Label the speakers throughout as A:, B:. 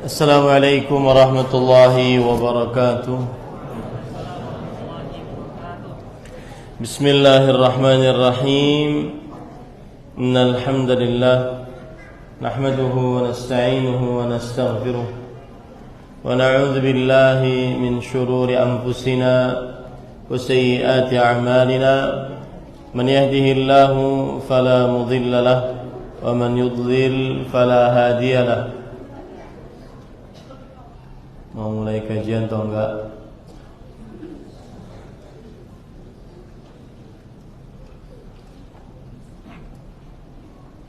A: Assalamualaikum warahmatullahi wabarakatuh. Bismillahirrahmanirrahim. Innal hamdalillah nahmaduhu wa nasta'inuhu wa nastaghfiruh wa na'udzu billahi min shururi anfusina wa sayyiati a'malina. Man yahdihillahu fala mudilla lahu wa man yudlil fala hadiya lahu. Mau mulai kajian atau enggak?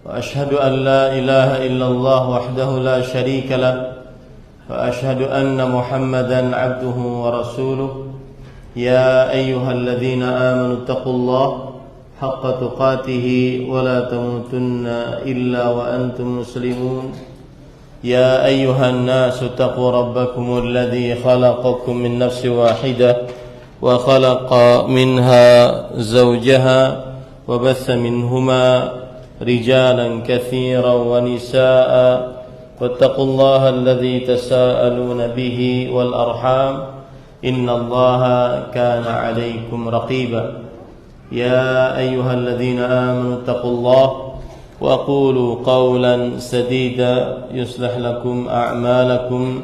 A: Wa asyhadu an la ilaha illallah wahdahu la syarika lah wa asyhadu anna Muhammadan abduhu wa rasuluh. Ya ayyuhalladzina amanu taqullaha haqqa tuqatih wa la tamutunna illa wa antum muslimun. يا أيها الناس اتقوا ربكم الذي خلقكم من نفس واحدة وخلق منها زوجها وبث منهما رجالا كثيرا ونساء واتقوا الله الذي تساءلون به والأرحام إن الله كان عليكم رقيبا. يا أيها الذين آمنوا اتقوا الله وقولوا قولا سديدا يصلح لكم أعمالكم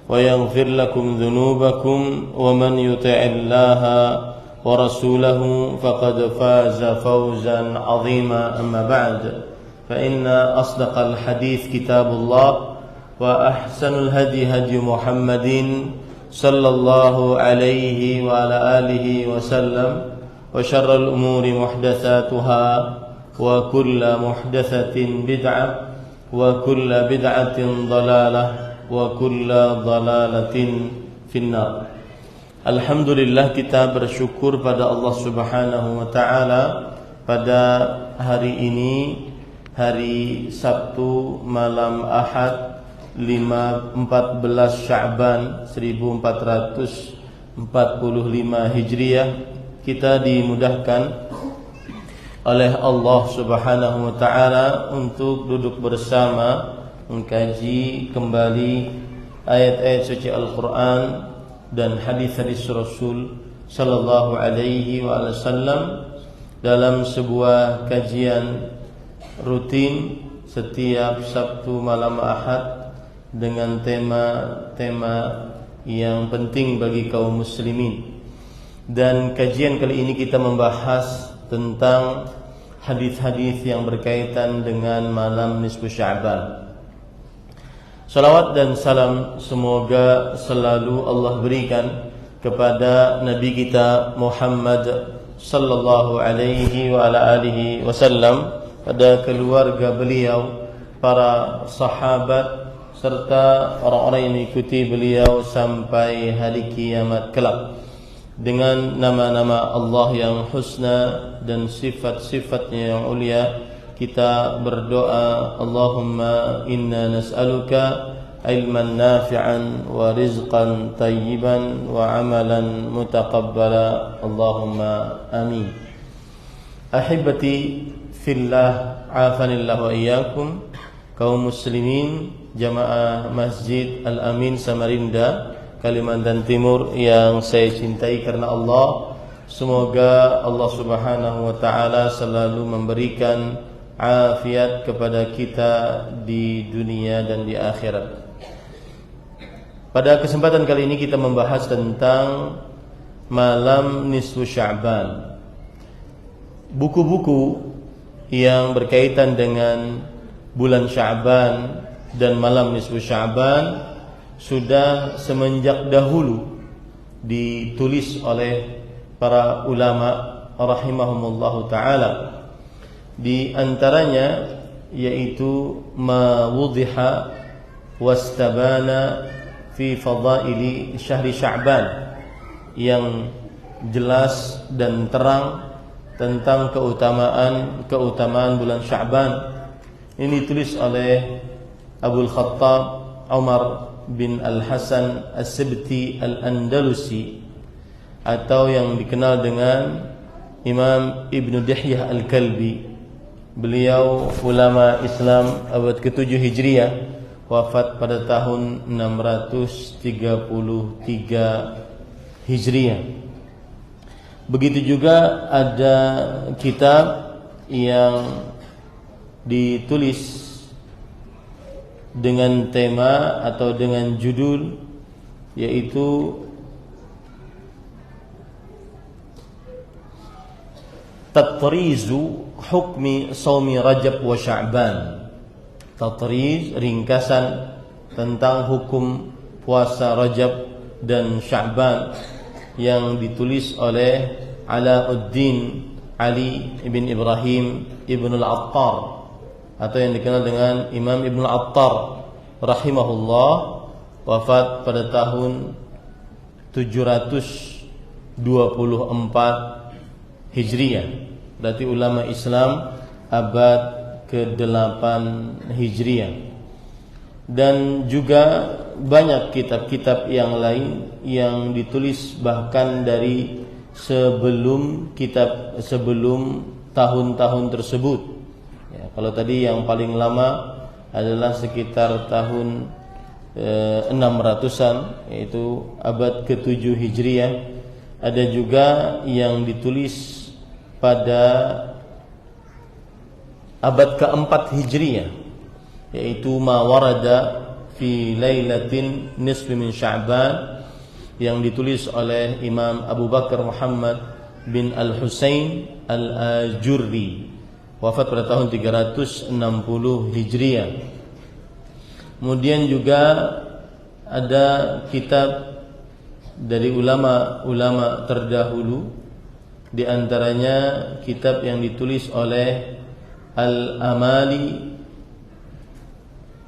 A: ويغفر لكم ذنوبكم ومن يطع الله ورسوله فقد فاز فوزا عظيما. أما بعد فإن أصدق الحديث كتاب الله وأحسن الهدي هدي محمد صلى الله عليه وعلى آله وسلم وشر الأمور محدثاتها wa kullu muhdatsatin bid'ah wa kullu bid'atin dhalalah wa kullu dhalalatin finnar. Alhamdulillah, kita bersyukur pada Allah Subhanahu wa taala pada hari ini, hari Sabtu malam Ahad 14 Sya'ban 1445 Hijriah, kita dimudahkan oleh Allah Subhanahu wa taala untuk duduk bersama mengkaji kembali ayat-ayat suci Al-Qur'an dan hadis-hadis Rasul sallallahu alaihi wasallam dalam sebuah kajian rutin setiap Sabtu malam Ahad dengan tema-tema yang penting bagi kaum muslimin. Dan kajian kali ini kita membahas tentang hadis-hadis yang berkaitan dengan malam nisfu Sya'ban. Salawat dan salam semoga selalu Allah berikan kepada Nabi kita Muhammad sallallahu alaihi wa ala alihi wasallam, pada keluarga beliau, para sahabat serta orang-orang yang mengikuti beliau sampai hari kiamat kelak. Dengan nama-nama Allah yang husna dan sifat-sifatnya yang ulia, kita berdoa, Allahumma inna nas'aluka ilman nafi'an wa rizqan tayyiban wa amalan mutaqabbala, Allahumma amin. Ahibati fillah, afanillah wa iyyakum, kaum muslimin jamaah Masjid Al-Amin Samarinda, Kalimantan Timur yang saya cintai karena Allah. Semoga Allah Subhanahu wa taala selalu memberikan afiat kepada kita di dunia dan di akhirat. Pada kesempatan kali ini kita membahas tentang malam nisfu Sya'ban. Buku-buku yang berkaitan dengan bulan Sya'ban dan malam nisfu Sya'ban sudah semenjak dahulu ditulis oleh para ulama rahimahumullahu taala. Di antaranya yaitu ma wudhiha wastabana fi fadaili syahri Sya'ban, yang jelas dan terang tentang keutamaan bulan Sya'ban. Ini ditulis oleh Abul Khattab Umar bin Al-Hasan As-Sibti Al-Andalusi, atau yang dikenal dengan Imam Ibn Dihyah Al-Kalbi. Beliau ulama Islam abad ke-7 Hijriah, wafat pada tahun 633 Hijriah. Begitu juga ada kitab yang ditulis dengan tema atau dengan judul, yaitu Tatrizu Hukmi Shaumi Rajab wa Sya'ban. Tatriz, ringkasan tentang hukum puasa Rajab dan Sya'ban, yang ditulis oleh Alauddin Ali ibn Ibrahim ibn al-Attar, atau yang dikenal dengan Imam Ibn al-Attar rahimahullah, wafat pada tahun 724 Hijriah. Berarti ulama Islam abad ke-8 Hijriah. Dan juga banyak kitab-kitab yang lain yang ditulis bahkan dari sebelum tahun-tahun tersebut. Ya, kalau tadi yang paling lama adalah sekitar tahun 600-an, yaitu abad ke-7 Hijriah. Ada juga yang ditulis pada abad ke-4 Hijriah, yaitu ma warada fi lailatin nisfi min Sya'ban, yang ditulis oleh Imam Abu Bakar Muhammad bin Al-Husain Al-Ajurri, wafat pada tahun 360 Hijriah. Kemudian juga ada kitab dari ulama-ulama terdahulu, di antaranya kitab yang ditulis oleh Al-Amali,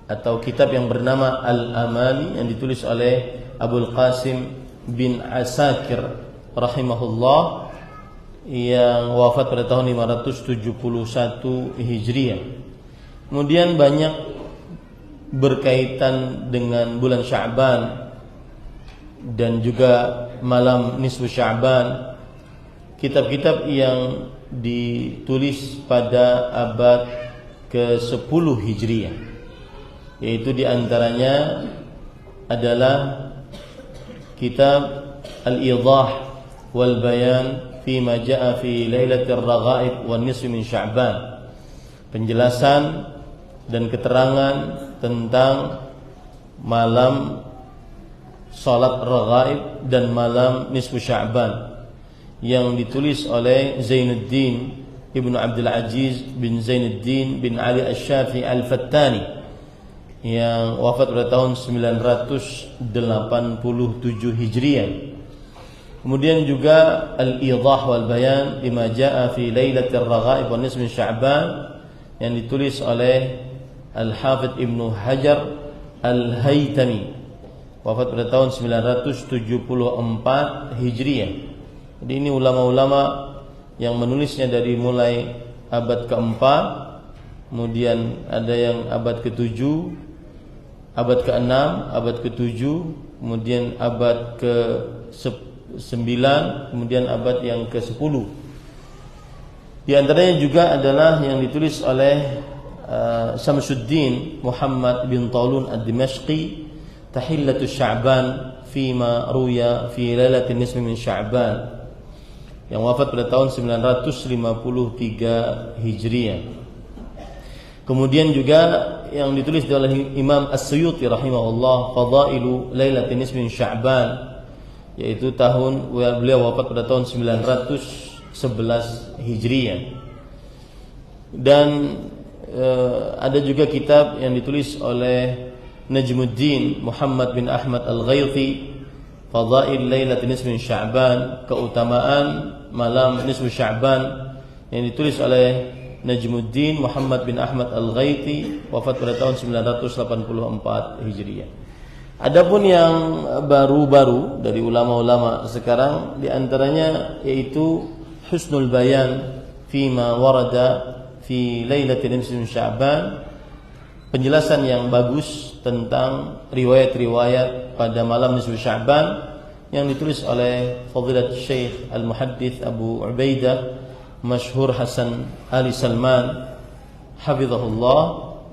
A: atau kitab yang bernama Al-Amali, yang ditulis oleh Abul Qasim bin Asakir rahimahullah, yang wafat pada tahun 571 Hijriah. Kemudian banyak berkaitan dengan bulan Sya'ban dan juga malam nisfu Sya'ban, kitab-kitab yang ditulis pada abad ke-10 Hijriah, yaitu diantaranya adalah kitab Al-Idah wal Bayan Fima Ja'a fi Lailatir Raghaib wan Nisfi min Sya'ban, penjelasan dan keterangan tentang malam salat Raghaib dan malam Nisfu Sya'ban, yang ditulis oleh Zainuddin Ibnu Abdul Aziz bin Zainuddin bin Ali Asy-Syafi'i Al-Fattani, yang wafat pada tahun 987 Hijriah. Kemudian juga Al-Idah wal Bayan Bima Ja'a fi Lailatir Raghaib wan Nisfi min Sya'ban, yang ditulis oleh Al-Hafidz Ibnu Hajar Al-Haytami, wafat pada tahun 974 Hijriah. Jadi ini ulama-ulama yang menulisnya dari mulai abad ke-4, kemudian ada yang abad ke-7, abad ke-6, abad ke-7, kemudian abad ke-9, kemudian abad yang ke-10. Di antaranya juga adalah yang ditulis oleh Syamsuddin Muhammad bin Talun Ad-Dimashqi, Tahillatus Sya'ban Fima Ruya Fi Lailatin Nisfi min Sya'ban, yang wafat pada tahun 953 Hijriah. Kemudian juga yang ditulis oleh Imam As-Suyuti rahimahullah, Fadailu Lailatin Nisfi min Sya'ban, yaitu tahun beliau wafat pada tahun 911 Hijriah. Dan ada juga kitab yang ditulis oleh Najmuddin Muhammad bin Ahmad Al-Ghaythi, Fadail Lailatin Nisfi min Sya'ban, keutamaan malam nisfu Sya'ban, yang ditulis oleh Najmuddin Muhammad bin Ahmad Al-Ghaythi, wafat pada tahun 984 Hijriah. Adapun yang baru-baru dari ulama-ulama sekarang, di antaranya yaitu Husnul Bayan Fima Warada Fi Lailatin Nisfi min Sya'ban, penjelasan yang bagus tentang riwayat-riwayat pada malam nisfu Sya'ban, yang ditulis oleh Fadilat Syekh Al-Muhaddits Abu Ubaidah Masyhur Hasan Ali Salman hafizahullah,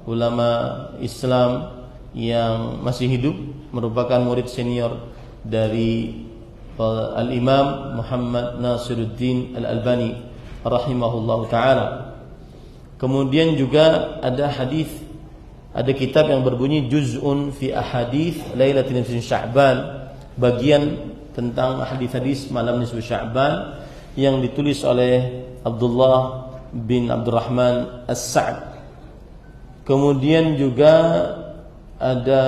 A: ulama Islam yang masih hidup, merupakan murid senior dari Al-Imam Muhammad Nasiruddin Al-Albani rahimahullahu taala. Kemudian juga ada hadis, ada kitab yang berbunyi Juz'un fi Ahadits Lailatul Nisfi Sya'ban, bagian tentang hadis-hadis malam nisfu Sya'ban yang ditulis oleh Abdullah bin Abdurrahman As-Sa'd. Kemudian juga ada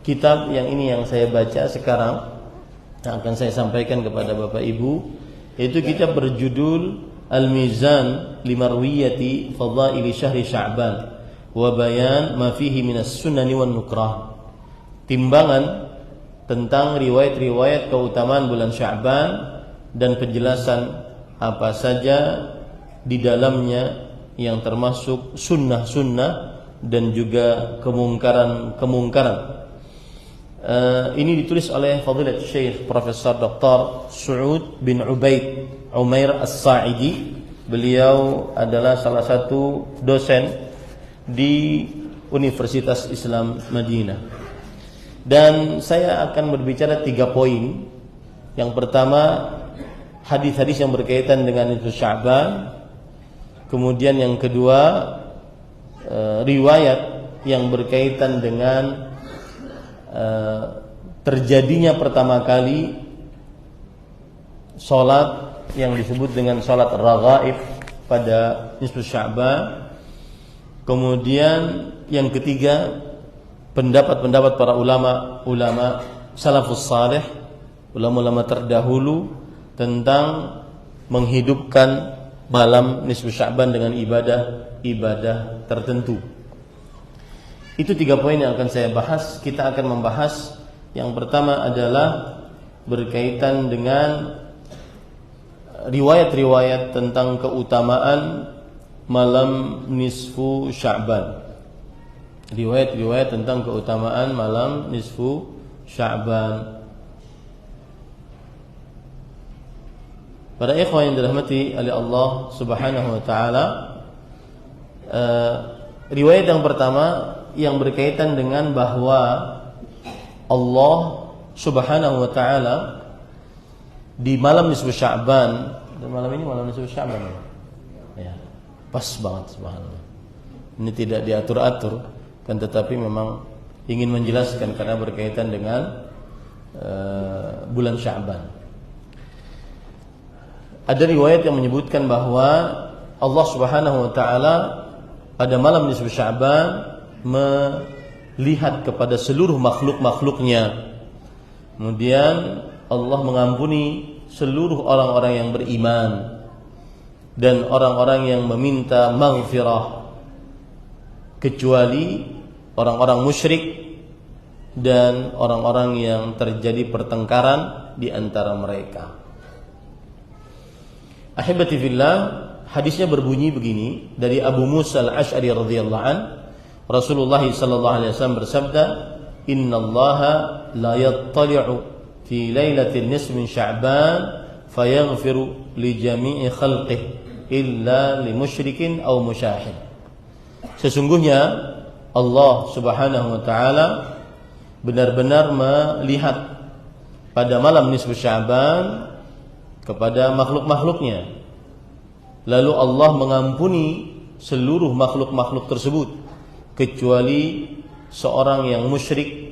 A: kitab yang ini yang saya baca sekarang, yang akan saya sampaikan kepada Bapak Ibu, yaitu kitab berjudul Al-Mizan Limarwiyati Fadaili Syahri Sya'ban wa Bayan ma fihi minas sunani wan nukrah. Timbangan tentang riwayat-riwayat keutamaan bulan Sya'ban dan penjelasan apa saja di dalamnya yang termasuk sunnah-sunnah dan juga kemungkaran-kemungkaran. Ini ditulis oleh Fadilat Syekh Profesor Dr. Su'ud bin Umair As-Sa'idi. Beliau adalah salah satu dosen di Universitas Islam Madinah. Dan saya akan berbicara 3 poin. Yang pertama, hadis-hadis yang berkaitan dengan nisfu Sya'ban. Kemudian yang kedua, riwayat yang berkaitan dengan terjadinya pertama kali salat yang disebut dengan salat raghaib pada nisfu Sya'ban. Kemudian yang ketiga, pendapat-pendapat para ulama salafus saleh, ulama-ulama terdahulu tentang menghidupkan malam nisfu Sya'ban dengan ibadah tertentu. Itu 3 poin yang akan saya bahas. Kita akan membahas yang pertama adalah berkaitan dengan riwayat-riwayat tentang keutamaan malam nisfu Sya'ban. Riwayat-riwayat tentang keutamaan malam nisfu Sya'ban. Para ikhwan yang dirahmati oleh Allah Subhanahu wa taala, riwayat yang pertama yang berkaitan dengan bahwa Allah Subhanahu wa taala di malam nisfu Sya'ban, dan malam ini malam nisfu Sya'ban. Ya. Pas banget, subhanallah. Ini tidak diatur-atur, kan, tetapi memang ingin menjelaskan karena berkaitan dengan bulan Sya'ban. Ada riwayat yang menyebutkan bahwa Allah Subhanahu wa taala pada malam nisfu Sya'ban melihat kepada seluruh makhluk-makhluknya. Kemudian Allah mengampuni seluruh orang-orang yang beriman dan orang-orang yang meminta maghfirah, kecuali orang-orang musyrik dan orang-orang yang terjadi pertengkaran di antara mereka. Ahibati fillah, hadisnya berbunyi begini dari Abu Musa Al-Asy'ari radhiyallahu an, Rasulullah sallallahu alaihi wasallam bersabda, "Innallaha la yattali'u fi lailatin nisfi min Sya'ban fayaghfiru li jami'i khalqihi illa li musyrikin aw musyahid." Sesungguhnya Allah Subhanahu wa taala benar-benar melihat pada malam nisfu Sya'ban kepada makhluk-makhluknya. Lalu Allah mengampuni seluruh makhluk-makhluk tersebut kecuali seorang yang musyrik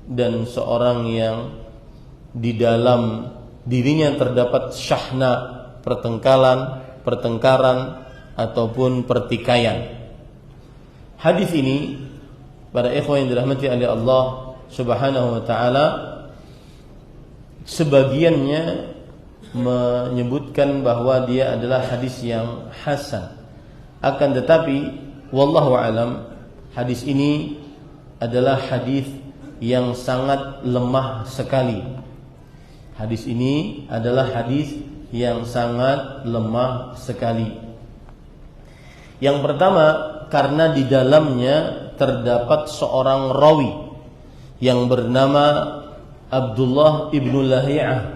A: dan seorang yang di dalam dirinya terdapat syahna, pertengkaran ataupun pertikaian. Hadis ini, para ikhwan yang dirahmati oleh Allah Subhanahu wa taala, sebagiannya menyebutkan bahwa dia adalah hadis yang hasan. Akan tetapi wallahu alam, hadis ini adalah hadis yang sangat lemah sekali. Hadis ini adalah hadis yang sangat lemah sekali. Yang pertama, karena di dalamnya terdapat seorang rawi yang bernama Abdullah ibnu Lahi'ah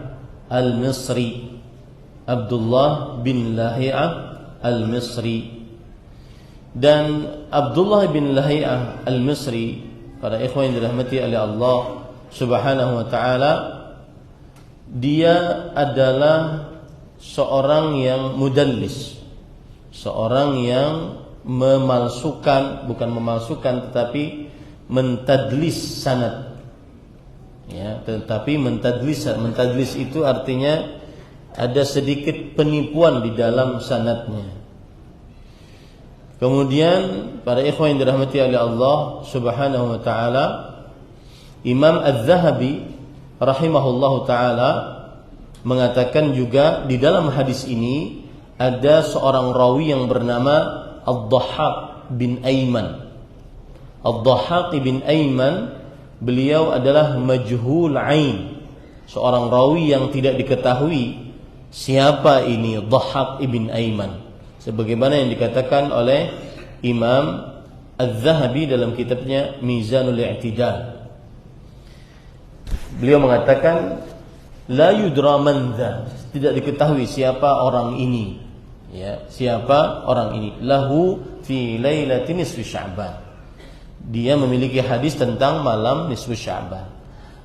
A: Al-Misri. Abdullah bin Lahi'ah Al-Misri. Dan Abdullah bin Lahi'ah Al-Misri para ikhwan yang dirahmati oleh Allah Subhanahu wa taala, dia adalah seorang yang mudallis, seorang yang memalsukan, bukan memalsukan tetapi mentadlis sanad. Ya, tetapi mentadlis itu artinya ada sedikit penipuan di dalam sanadnya. Kemudian para ikhwan yang dirahmati oleh Allah Subhanahu wa taala, Imam Az-Zahabi rahimahullahu taala mengatakan juga di dalam hadis ini ada seorang rawi yang bernama Ad-Dhahhak bin Aiman. Ad-Dhahhak bin Aiman, beliau adalah majhul ain, seorang rawi yang tidak diketahui siapa ini Dhahhak ibn Aiman, sebagaimana yang dikatakan oleh Imam Az-Zahabi dalam kitabnya Mizanul I'tidal. Beliau mengatakan la yudra man dha, tidak diketahui siapa orang ini, ya, siapa orang ini. Lahu fi lailatin nisfi Sya'ban, dia memiliki hadis tentang malam nisfu Sya'ban.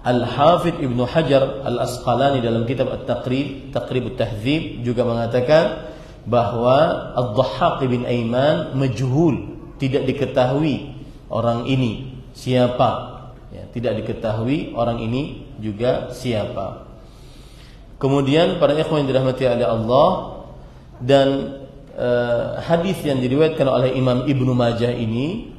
A: Al-Hafidh Ibnu Hajar Al-Asqalani dalam kitab At-Taqrib, Taqribut Tahdzib, juga mengatakan bahwa Ad-Dhahhak bin Aiman majhul, tidak diketahui orang ini siapa, ya, tidak diketahui orang ini juga siapa. Kemudian para ikhwan yang dirahmati oleh Allah, dan hadis yang diriwayatkan oleh Imam Ibnu Majah ini,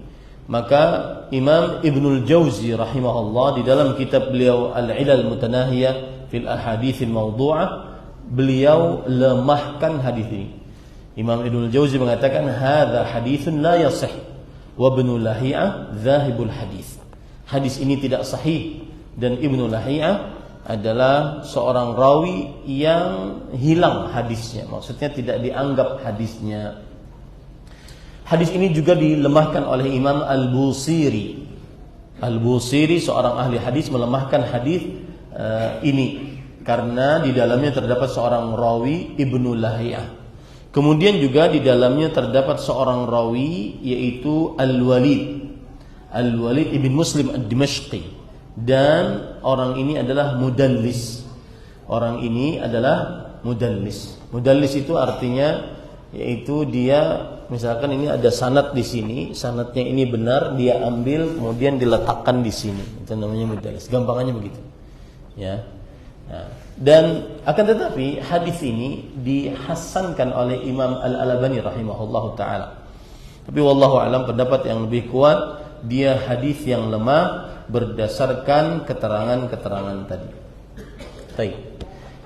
A: maka Imam Ibnul Jauzi rahimahullah di dalam kitab beliau Al-Ilal Mutanahiyah fil Ahaditsil Mawdu'ah, beliau lemahkan hadis ini. Imam Ibnul Jauzi mengatakan hadza haditsun la yasih wa Ibnu Lahiyah dzahibul hadis. Hadis ini tidak sahih, dan Ibnu Lahiyah adalah seorang rawi yang hilang hadisnya, maksudnya tidak dianggap hadisnya. Hadis ini juga dilemahkan oleh Imam Al-Busiri. Al-Busiri seorang ahli hadis melemahkan hadis ini karena di dalamnya terdapat seorang rawi Ibnu Lahiyah. Kemudian juga di dalamnya terdapat seorang rawi yaitu Al-Walid ibn Muslim Ad-Dimashqi, dan orang ini adalah mudallis. Orang ini adalah mudallis. Mudallis itu artinya yaitu dia, misalkan ini ada sanad di sini, sanadnya ini benar, dia ambil kemudian diletakkan di sini, itu namanya mudallis. Gampangannya begitu, ya. Nah, dan akan tetapi hadis ini dihasankan oleh Imam Al-Albani rahimahullahu taala. Tapi wallahu alam, pendapat yang lebih kuat, dia hadis yang lemah berdasarkan keterangan-keterangan tadi. Baik.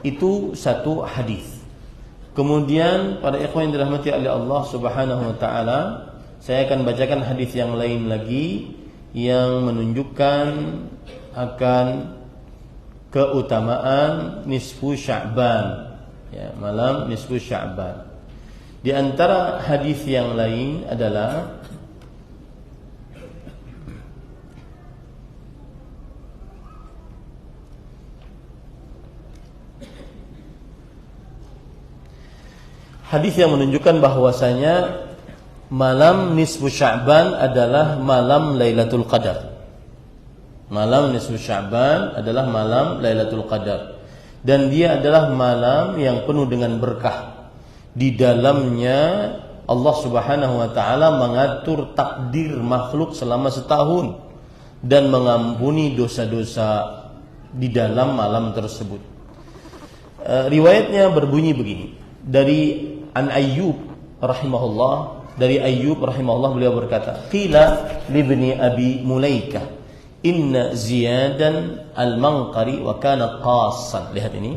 A: Itu satu hadis. Kemudian pada ikhwan yang dirahmati oleh Allah Subhanahu wa taala, saya akan bacakan hadis yang lain lagi yang menunjukkan akan keutamaan nisfu Sya'ban, ya, malam nisfu Sya'ban. Di antara hadis yang lain adalah hadis yang menunjukkan bahwasanya malam nisfu Sya'ban adalah malam Lailatul Qadar. Malam nisfu Sya'ban adalah malam Lailatul Qadar, dan dia adalah malam yang penuh dengan berkah. Di dalamnya Allah Subhanahu wa taala mengatur takdir makhluk selama setahun dan mengampuni dosa-dosa di dalam malam tersebut. Riwayatnya berbunyi begini. Dari An Ayyub rahimahullah, dari Ayyub rahimahullah beliau berkata, qila li ibni Abi Mulaikah inna Ziyadan al-Manqari wa kana qassan. Lihat ini,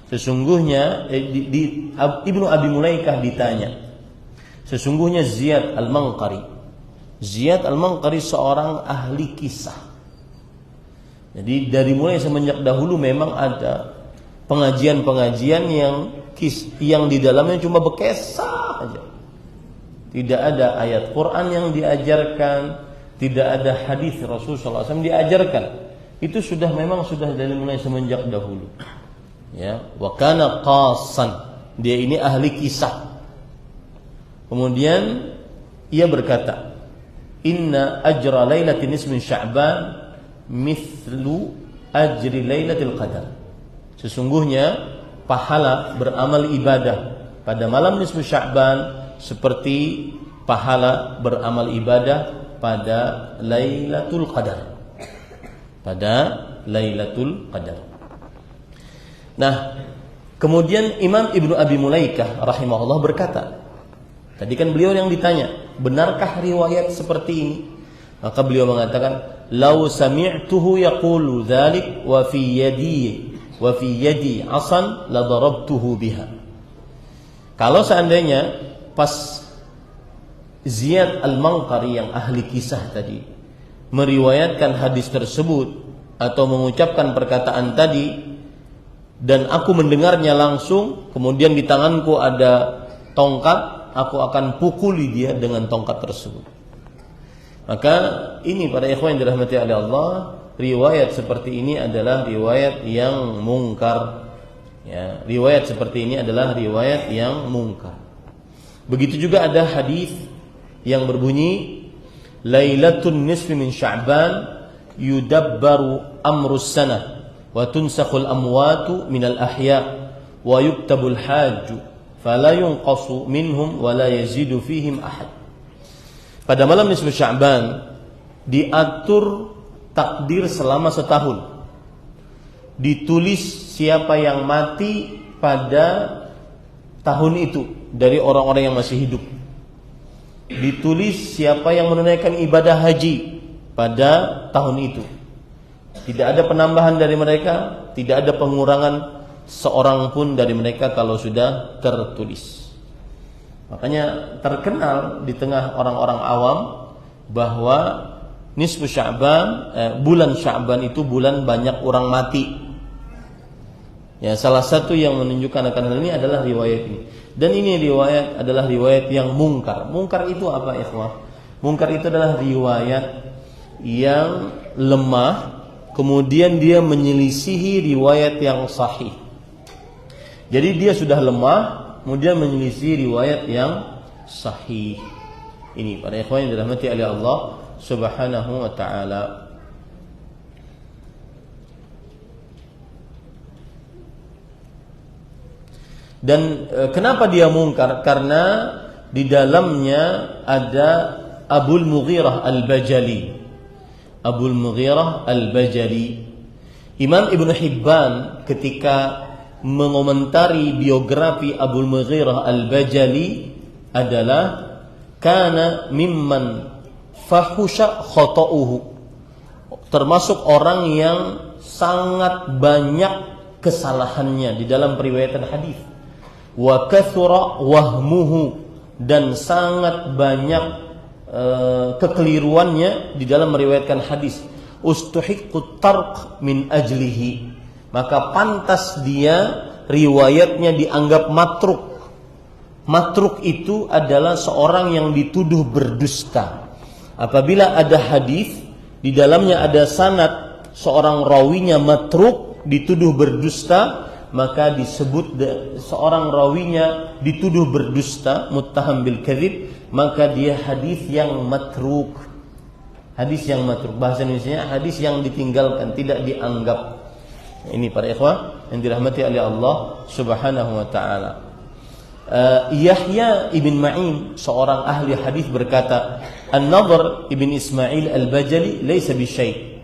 A: sesungguhnya Ibnu Abi Mulaikah ditanya, sesungguhnya Ziyad al-Manqari, Ziyad al-Manqari seorang ahli kisah. Jadi dari mulai semenjak dahulu memang ada pengajian-pengajian yang di dalamnya cuma berkisah aja. Tidak ada ayat Quran yang diajarkan, tidak ada hadis Rasulullah SAW diajarkan. Itu memang sudah dari mulai semenjak dahulu. Ya, wa kana qassan. Dia ini ahli kisah. Kemudian ia berkata, inna ajra lailatin nismin Sya'ban mithlu ajri lailatul qadar. Sesungguhnya pahala beramal ibadah pada malam nisfu Sya'ban seperti pahala beramal ibadah pada Lailatul Qadar. Pada Lailatul Qadar. Nah, kemudian Imam Ibnu Abi Mulaikah rahimahullah berkata, tadi kan beliau yang ditanya, benarkah riwayat seperti ini? Maka beliau mengatakan, "Lau sami'tuhu yaqulu dzalik wa fi yadi 'asan la darabtuhu biha." Kalau seandainya pas Ziyad Al-Manqari yang ahli kisah tadi meriwayatkan hadis tersebut atau mengucapkan perkataan tadi dan aku mendengarnya langsung, kemudian di tanganku ada tongkat, aku akan pukuli dia dengan tongkat tersebut. Maka ini para ikhwan yang dirahmati oleh Allah, riwayat seperti ini adalah riwayat yang mungkar. Ya, riwayat seperti ini adalah riwayat yang mungkar. Begitu juga ada hadis yang berbunyi Lailatun nisfi min Sya'ban yudabbaru amrus sanah wa tunsakhul amwatu minal ahya wa yuktabul hajju fala yunqasu minhum wa la yazidu fihim ahad. Pada malam nisfu Sya'ban diatur takdir selama setahun. Ditulis siapa yang mati pada tahun itu dari orang-orang yang masih hidup. Ditulis siapa yang menunaikan ibadah haji pada tahun itu. Tidak ada penambahan dari mereka, tidak ada pengurangan seorang pun dari mereka kalau sudah tertulis. Makanya terkenal di tengah orang-orang awam bahwa nisfu Sya'ban, bulan Sya'ban itu bulan banyak orang mati. Ya, salah satu yang menunjukkan akan hal ini adalah riwayat ini. Dan ini riwayat adalah riwayat yang mungkar. Mungkar itu apa, ikhwah? Mungkar itu adalah riwayat yang lemah, kemudian dia menyelisihi riwayat yang sahih. Jadi dia sudah lemah, kemudian menyelisihi riwayat yang sahih. Ini para ikhwan yang dirahmati oleh Allah Subhanahu wa ta'ala. Dan kenapa dia mungkar? Karena di dalamnya ada Abul Mughirah Al-Bajali. Abul Mughirah Al-Bajali. Imam Ibnu Hibban ketika mengomentari biografi Abul Mughirah Al-Bajali adalah kana mimman fahusha khata'uhu, termasuk orang yang sangat banyak kesalahannya di dalam periwayatan hadis. Wa kathura wahmuhu, dan sangat banyak kekeliruannya di dalam meriwayatkan hadis. Ustuhiqqut tarq min ajlihi, maka pantas dia riwayatnya dianggap matruk. Matruk itu adalah seorang yang dituduh berdusta. Apabila ada hadis di dalamnya ada sanad seorang rawinya matruk, dituduh berdusta, maka disebut seorang rawinya dituduh berdusta, muttaham bil kadzib, maka dia hadis yang matruk. Hadis yang matruk, bahasa Indonesianya hadis yang ditinggalkan, tidak dianggap. Ini para ikhwah yang dirahmati oleh Allah Subhanahu wa taala. Yahya ibn Ma'in, seorang ahli hadis, berkata, An-Nadhr ibn Ismail Al-Bajali laysa bi syai'.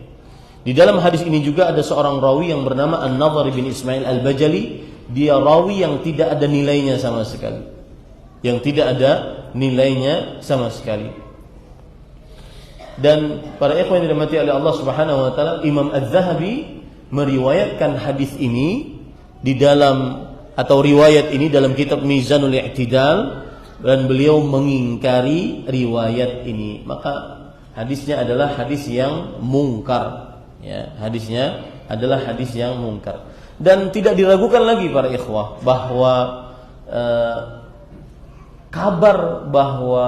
A: Di dalam hadis ini juga ada seorang rawi yang bernama An-Nadhr bin Ismail Al-Bajali. Dia rawi yang tidak ada nilainya sama sekali. Yang tidak ada nilainya sama sekali. Dan para ikhwan yang dirahmati oleh Allah Subhanahu wa taala, Imam Az-Zahabi meriwayatkan hadis ini di dalam, atau riwayat ini dalam kitab Mizanul I'tidal, dan beliau mengingkari riwayat ini. Maka hadisnya adalah hadis yang mungkar. Ya, hadisnya adalah hadis yang mungkar. Dan tidak diragukan lagi para ikhwah bahwa kabar bahwa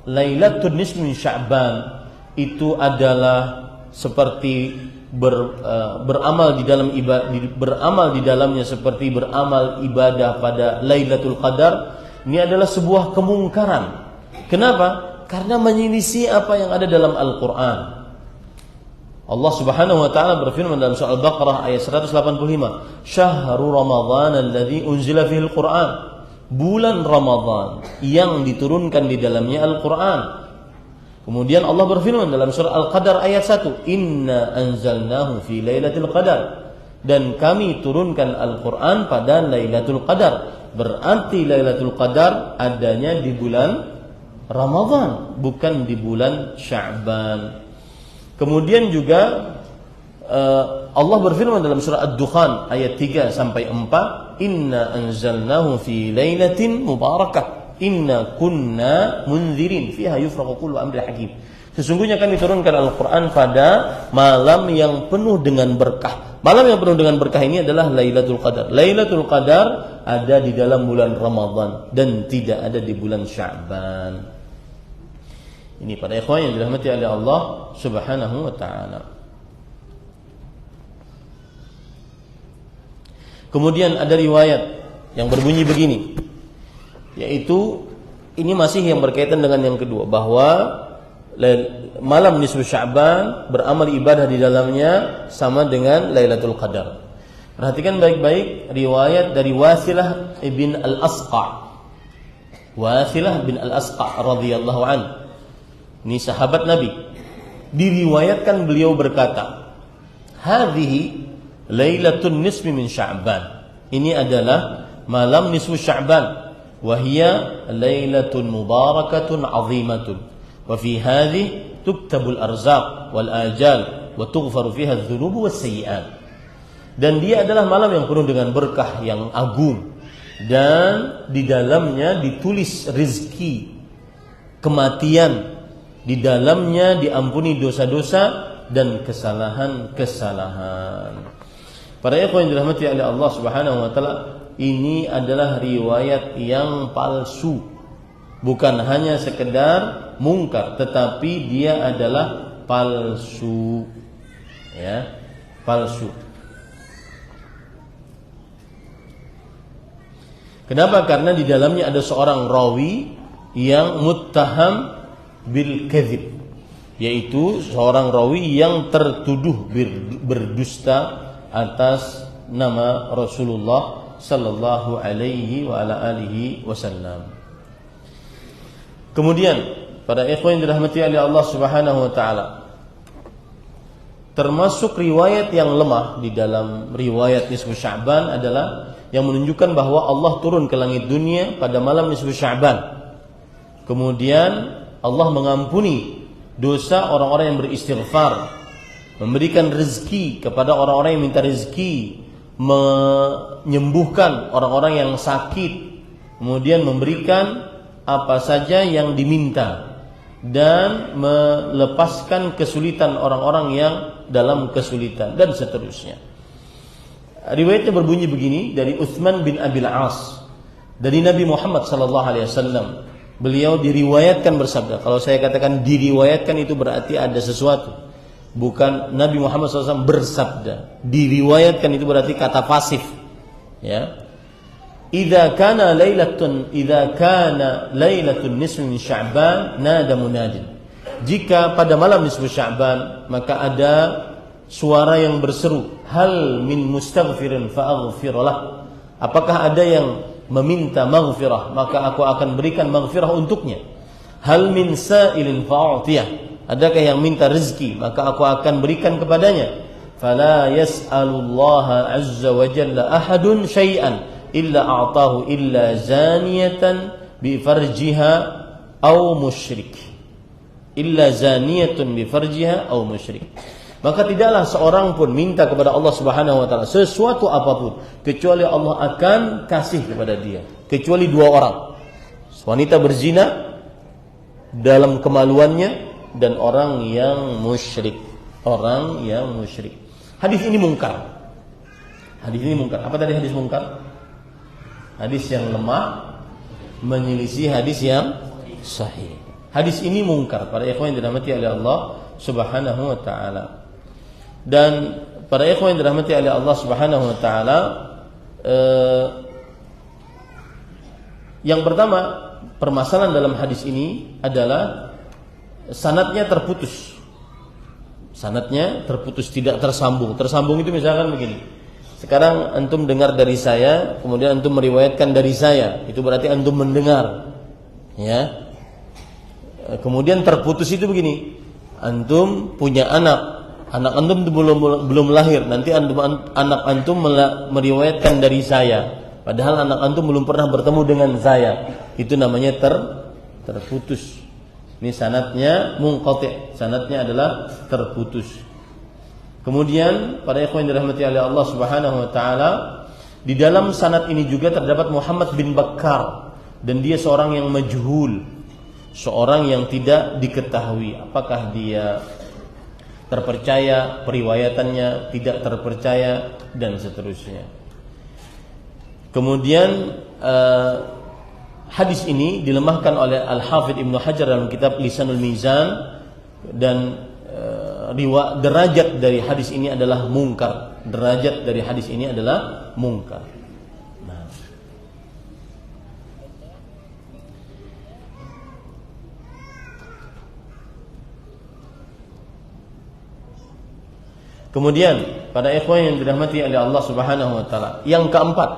A: Lailatul Nisfi min Sya'ban itu adalah seperti beramal di dalam beramal di dalamnya seperti beramal ibadah pada Lailatul Qadar, ini adalah sebuah kemungkaran. Kenapa? Karena menyelisih apa yang ada dalam Al-Quran. Allah Subhanahu wa taala berfirman dalam surah Al-Baqarah ayat 185, "Syahrul Ramadhan alladzi unzila fihi Al-Quran." Bulan Ramadan yang diturunkan di dalamnya Al-Quran. Kemudian Allah berfirman dalam surah Al-Qadar ayat 1, "Inna anzalnahu fi lailatul qadar." Dan kami turunkan Al-Quran pada Lailatul Qadar. Berarti Lailatul Qadar adanya di bulan Ramadan, bukan di bulan Sya'ban. Kemudian juga Allah berfirman dalam surah Ad-Dukhan ayat 3 sampai 4, "Inna anzalnahu fi lailatin mubarakah, inna kunna munzirin, fiha yufraqu kullu amri hakim." Sesungguhnya kami turunkan Al-Quran pada malam yang penuh dengan berkah. Malam yang penuh dengan berkah ini adalah Lailatul Qadar. Lailatul Qadar ada di dalam bulan Ramadan dan tidak ada di bulan Sya'ban. Ini para ikhwan yang dirahmati oleh Allah Subhanahu wa taala. Kemudian ada riwayat yang berbunyi begini, yaitu ini masih yang berkaitan dengan yang kedua, bahwa malam nisfu Sya'ban beramal ibadah di dalamnya sama dengan Lailatul Qadar. Perhatikan baik-baik riwayat dari Wasilah bin Al-Asqa. Wasilah bin Al-Asqa radhiyallahu an. Ini sahabat Nabi. Diriwayatkan beliau berkata, "Hadhihi Lailatul nisfi min Sya'ban." Ini adalah malam nisfu Sya'ban. Wa hiya lailatun mubarakatun 'azimatun. Wa fi hadhihi tuktabul arzaq wal ajal wa tughfaru fiha adh-dhunub was sayyi'at. Dan dia adalah malam yang penuh dengan berkah yang agung, dan di dalamnya ditulis rezeki, kematian, di dalamnya diampuni dosa-dosa dan kesalahan-kesalahan. Para ikhwan yang dirahmati oleh Allah Subhanahu wa taala, ini adalah riwayat yang palsu. Bukan hanya sekedar mungkar, tetapi dia adalah palsu. Ya, palsu. Kenapa? Karena di dalamnya ada seorang rawi yang muttaham bil kadzib, yaitu seorang rawi yang tertuduh berdusta atas nama Rasulullah sallallahu alaihi wa ala alihi wasallam. Kemudian pada ikhwan yang dirahmati oleh Allah Subhanahu wa taala, termasuk riwayat yang lemah di dalam riwayat nisfu Sya'ban adalah yang menunjukkan bahwa Allah turun ke langit dunia pada malam nisfu Sya'ban. Kemudian Allah mengampuni dosa orang-orang yang beristighfar, memberikan rezeki kepada orang-orang yang minta rezeki, menyembuhkan orang-orang yang sakit, kemudian memberikan apa saja yang diminta, dan melepaskan kesulitan orang-orang yang dalam kesulitan, dan seterusnya. Riwayatnya berbunyi begini dari Utsman bin Abil As dari Nabi Muhammad sallallahu alaihi wasallam. Beliau diriwayatkan bersabda. Kalau saya katakan diriwayatkan itu berarti ada sesuatu. Bukan Nabi Muhammad SAW bersabda. Diriwayatkan itu berarti kata pasif. Ya. Idza kana lailatun nisfi min Sya'ban nada munadin. Jika pada malam nisfu Sya'ban, maka ada suara yang berseru, hal min mustaghfirin fa'aghfir lah. Apakah ada yang meminta maghfirah, maka aku akan berikan maghfirah untuknya. Hal min sa'ilin fa'utiyah. Adakah yang minta rezeki, maka aku akan berikan kepadanya. Fala yas'alullaha azza wa jalla ahadun syai'an illa a'tahu illa zaniyatan bi farjiha aw musyrik. Illa zaniyatun bi farjiha aw musyrik. Maka tidaklah seorang pun minta kepada Allah Subhanahu wa taala sesuatu apapun kecuali Allah akan kasih kepada dia, kecuali dua orang. Wanita berzina dalam kemaluannya dan orang yang musyrik. Orang yang musyrik. Hadis ini mungkar. Hadis ini mungkar. Apa tadi hadis mungkar? Hadis yang lemah menyelisih hadis yang sahih. Hadis ini mungkar. Para ikhwan yang dirahmati oleh Allah Subhanahu wa taala. Dan para ikhwan yang dirahmati oleh Allah Subhanahu wa taala, yang pertama, permasalahan dalam hadis ini adalah sanadnya terputus. Sanadnya terputus, tidak tersambung. Tersambung itu misalkan begini. Sekarang antum dengar dari saya, kemudian antum meriwayatkan dari saya. Itu berarti antum mendengar. Ya. Kemudian terputus itu begini. Antum punya anak antum belum lahir. Nanti anak antum meriwayatkan dari saya. Padahal anak antum belum pernah bertemu dengan saya. Itu namanya terputus. Ini sanadnya munqati', sanadnya adalah terputus. Kemudian para ikhwan yang dirahmati oleh Allah Subhanahu wa taala, di dalam sanad ini juga terdapat Muhammad bin Bakkar dan dia seorang yang majhul, seorang yang tidak diketahui apakah dia terpercaya periwayatannya, tidak terpercaya dan seterusnya. Kemudian hadis ini dilemahkan oleh Al-Hafidz Ibnu Hajar dalam kitab Lisanul Mizan, dan derajat dari hadis ini adalah mungkar. Derajat dari hadis ini adalah mungkar. Nah. Kemudian pada ikhwan yang dirahmati oleh Allah Subhanahu wa taala, yang keempat,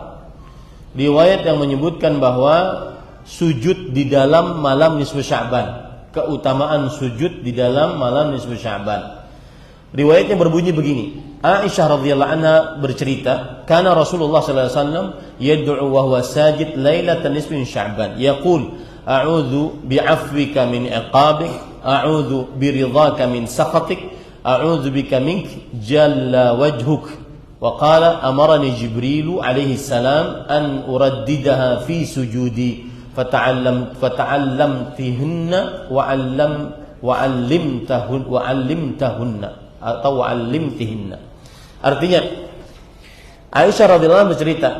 A: riwayat yang menyebutkan bahwa sujud di dalam malam nisfu Sya'ban, keutamaan sujud di dalam malam nisfu Sya'ban. Riwayatnya berbunyi begini. Aisyah radhiyallahu anha bercerita, kana Rasulullah sallallahu alaihi wasallam yad'u wa huwa sajid lailatan nisfi Sya'ban, yaqul a'udzu bi'afwika min iqabik, a'udzu biridhaka min sakhatik, a'udzu bika mink jalla wajhuk. Wa qala amarani Jibril alaihi salam an uraddidaha fi sujudi fata'allamtihunna wa'allimtahunna atau wa'allimtihinna. Artinya Aisyah radhiyallahu anha bercerita,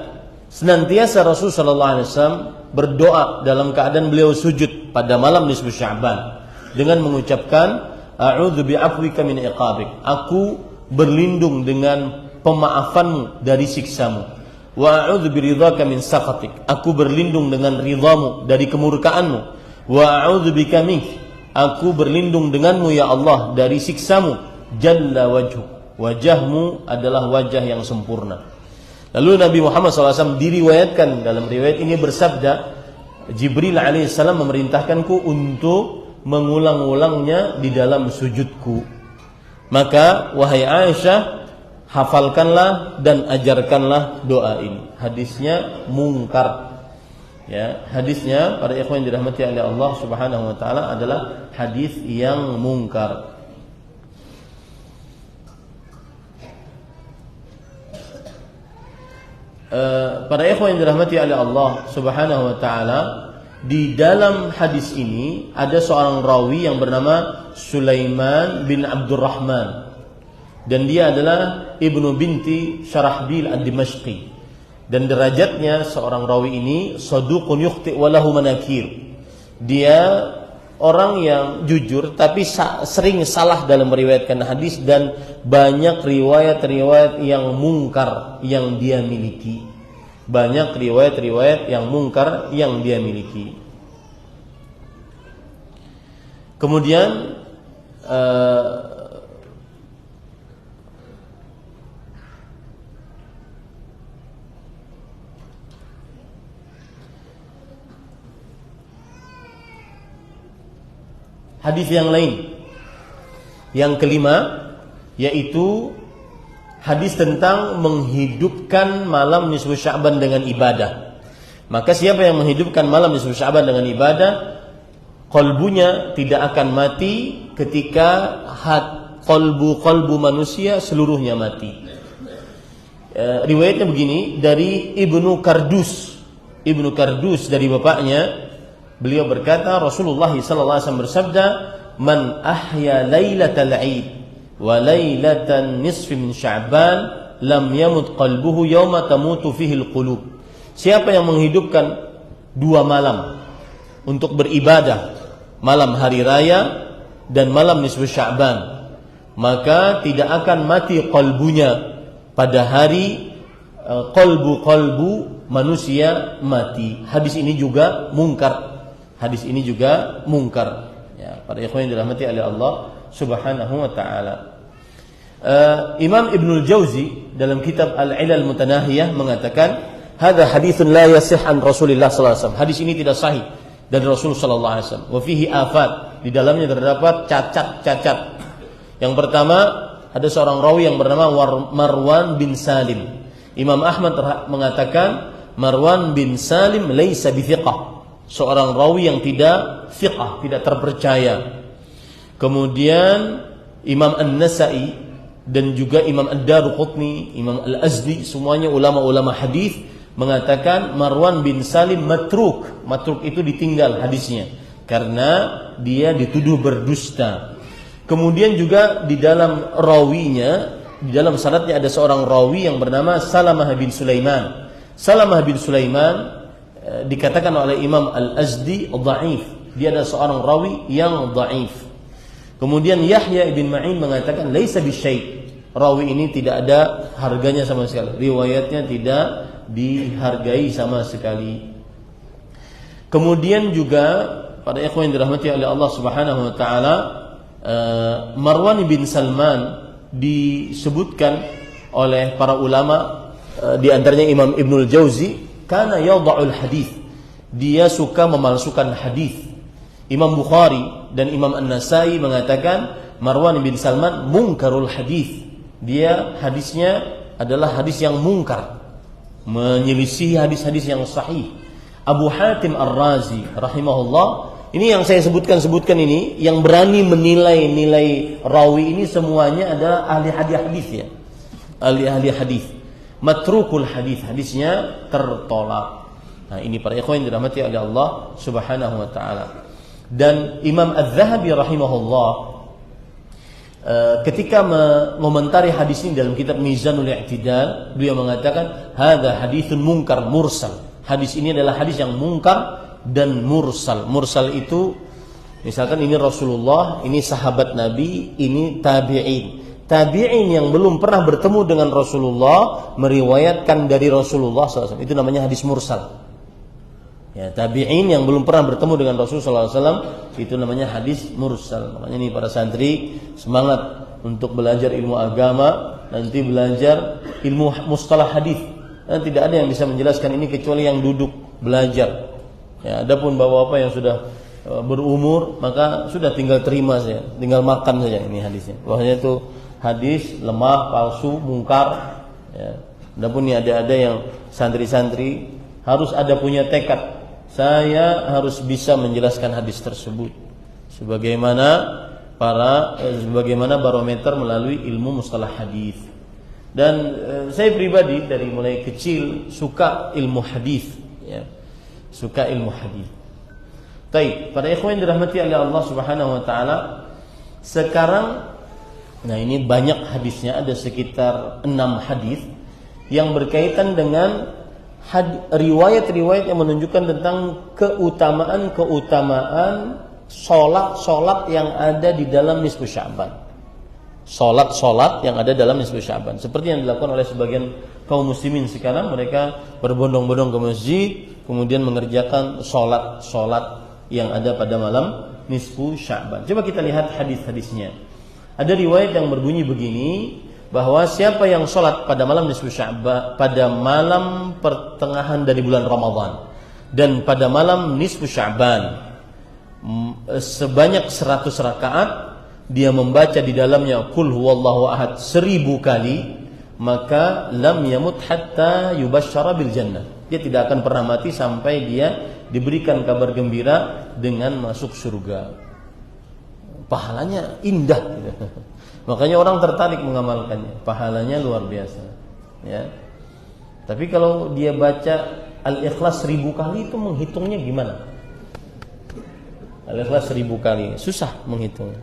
A: senantiasa Rasul sallallahu alaihi wasallam berdoa dalam keadaan beliau sujud pada malam nisfu Sya'ban dengan mengucapkan a'udzu bi'afwika min iqabik, aku berlindung dengan pemaafanmu dari siksamu, wa a'udzu biridhaka min sakhatik, aku berlindung dengan ridhamu dari kemurkaanmu, wa a'udzu bika mink, aku berlindung denganmu ya Allah dari siksamu, jalla wajhuk, wajahmu adalah wajah yang sempurna. Lalu Nabi Muhammad SAW diriwayatkan dalam riwayat ini bersabda, Jibril alaihissalam memerintahkanku untuk mengulang-ulangnya di dalam sujudku. Maka wahai Aisyah, hafalkanlah dan ajarkanlah doa ini. Hadisnya mungkar. Ya, hadisnya para ikhwan yang dirahmati oleh Allah Subhanahu wa taala adalah hadis yang mungkar. Para ikhwan yang dirahmati oleh Allah Subhanahu wa taala, di dalam hadis ini ada seorang rawi yang bernama Sulaiman bin Abdurrahman, dan dia adalah ibnu binti Syarahbil ad-Dimashqi, dan derajatnya seorang rawi ini saduqun yukhti wa lahu manakir. Dia orang yang jujur tapi sering salah dalam meriwayatkan hadis, dan banyak riwayat-riwayat yang mungkar yang dia miliki. Banyak riwayat-riwayat yang mungkar yang dia miliki. Kemudian hadis yang lain, yang kelima, yaitu hadis tentang menghidupkan malam nisfu Sya'ban dengan ibadah. Maka siapa yang menghidupkan malam nisfu Sya'ban dengan ibadah, qalbunya tidak akan mati ketika qalbu manusia seluruhnya mati. Riwayatnya begini dari Ibnu Kardus dari bapaknya. Beliau berkata, Rasulullah sallallahu alaihi wasallam bersabda, "Man ahya lailatal 'id wa lailatan nisfi min Sya'ban, lam yamut qalbuhu yawma tamutu fihi al-qulub." Siapa yang menghidupkan 2 malam untuk beribadah, malam hari raya dan malam nisfu Sya'ban, maka tidak akan mati qalbunya pada hari qalbu manusia mati. Hadis ini juga mungkar. Ya, Para ikhwan yang dirahmati oleh Allah Subhanahu wa taala. Imam Ibnul Jauzi dalam kitab Al-Ilal Mutanahiyah mengatakan, "Hadza haditsun la yasih an Rasulillah sallallahu alaihi wasallam." Hadis ini tidak sahih dari Rasul sallallahu alaihi wasallam. Wa fihi afat, di dalamnya terdapat cacat-cacat. Yang pertama, ada seorang rawi yang bernama Marwan bin Salim. Imam Ahmad mengatakan Marwan bin Salim laisa bithiqah, seorang rawi yang tidak thiqah, tidak terpercaya. Kemudian Imam An-Nasa'i dan juga Imam Ad-Daruqutni, Imam Al-Azdi, semuanya ulama-ulama hadis mengatakan Marwan bin Salim matruk. Matruk itu ditinggal hadisnya karena dia dituduh berdusta. Kemudian juga di dalam rawinya, di dalam sanadnya ada seorang rawi yang bernama Salamah bin Sulaiman. Salamah bin Sulaiman dikatakan oleh Imam Al-Azdi dhaif. Dia adalah seorang rawi yang dhaif. Kemudian Yahya ibn Ma'in mengatakan laisa bisyai'. Rawi ini tidak ada harganya sama sekali. Riwayatnya tidak dihargai sama sekali. Kemudian juga pada ikhwan yang dirahmati oleh Allah Subhanahu wa taala, Marwan bin Salman disebutkan oleh para ulama, di antaranya Imam Ibnul Jauzi, kana yadha'ul hadis. Dia suka memalsukan hadis. Imam Bukhari dan Imam An-Nasai mengatakan Marwan bin Salman munkarul hadis. Dia hadisnya adalah hadis yang mungkar, menyelisih hadis-hadis yang sahih. Abu Hatim Ar-Razi rahimahullah, ini yang saya sebutkan ini, yang berani menilai rawi ini semuanya adalah ahli hadis ya. Ahli hadis. Matrukul hadis, hadisnya tertolak. Nah, ini para ikhwan yang dirahmati oleh Allah Subhanahu wa taala. Dan Imam Az-Zahabi rahimahullah ketika mengomentari hadis ini dalam kitab Mizanul I'tidal, beliau mengatakan hadza haditsun munkar mursal. Hadis ini adalah hadis yang munkar dan mursal. Mursal itu misalkan ini Rasulullah, ini sahabat Nabi, ini tabi'in. Tabi'in yang belum pernah bertemu dengan Rasulullah meriwayatkan dari Rasulullah SAW. Itu namanya hadis mursal. Ya, tabi'in yang belum pernah bertemu dengan Rasulullah SAW, itu namanya hadis mursal. Makanya nih para santri semangat untuk belajar ilmu agama, nanti belajar ilmu mustalah hadis. Dan tidak ada yang bisa menjelaskan ini kecuali yang duduk belajar. Ya, adapun bapak-bapak yang sudah berumur, maka sudah tinggal terima saja, tinggal makan saja ini hadisnya. Bahwasanya itu hadis lemah, palsu, mungkar. Ya. Adapun ini ada yang santri-santri harus ada punya tekad. Saya harus bisa menjelaskan hadis tersebut sebagaimana barometer melalui ilmu mustalah hadis. Dan saya pribadi dari mulai kecil suka ilmu hadis, ya. Suka ilmu hadis. Baik, para ikhwan yang dirahmati oleh Allah Subhanahu wa taala, sekarang nah ini banyak hadisnya, ada sekitar 6 hadis yang berkaitan dengan riwayat-riwayat yang menunjukkan tentang keutamaan solat yang ada di dalam nisfu Sya'ban. Solat yang ada dalam nisfu Sya'ban. Seperti yang dilakukan oleh sebagian kaum muslimin sekarang, mereka berbondong-bondong ke masjid, kemudian mengerjakan solat yang ada pada malam nisfu Sya'ban. Coba kita lihat hadis-hadisnya. Ada riwayat yang berbunyi begini, bahwa siapa yang sholat pada malam nisfu Sya'ban, pada malam pertengahan dari bulan Ramadan dan pada malam nisfu Sya'ban sebanyak 100 rakaat, dia membaca di dalamnya Qul huwallahu ahad 1000 kali, maka lam yamut hatta yubasysyara bil jannah. Dia tidak akan pernah mati sampai dia diberikan kabar gembira dengan masuk surga. Pahalanya indah gitu. Makanya orang tertarik mengamalkannya. Pahalanya luar biasa, ya. Tapi kalau dia baca Al-Ikhlas 1000 kali, itu menghitungnya gimana? Al-Ikhlas 1000 kali susah menghitungnya.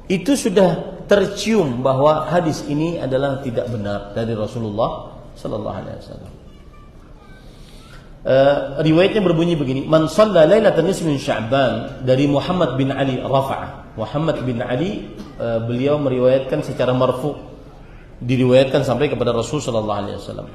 A: Itu sudah tercium bahwa hadis ini adalah tidak benar dari Rasulullah sallallahu alaihi wasallam. Riwayatnya berbunyi begini, man shalla lailatan nisfi min Sya'ban, dari Muhammad bin Ali Rafa'ah. Muhammad bin Ali beliau meriwayatkan secara marfu, diriwayatkan sampai kepada Rasul sallallahu alaihi wasallam.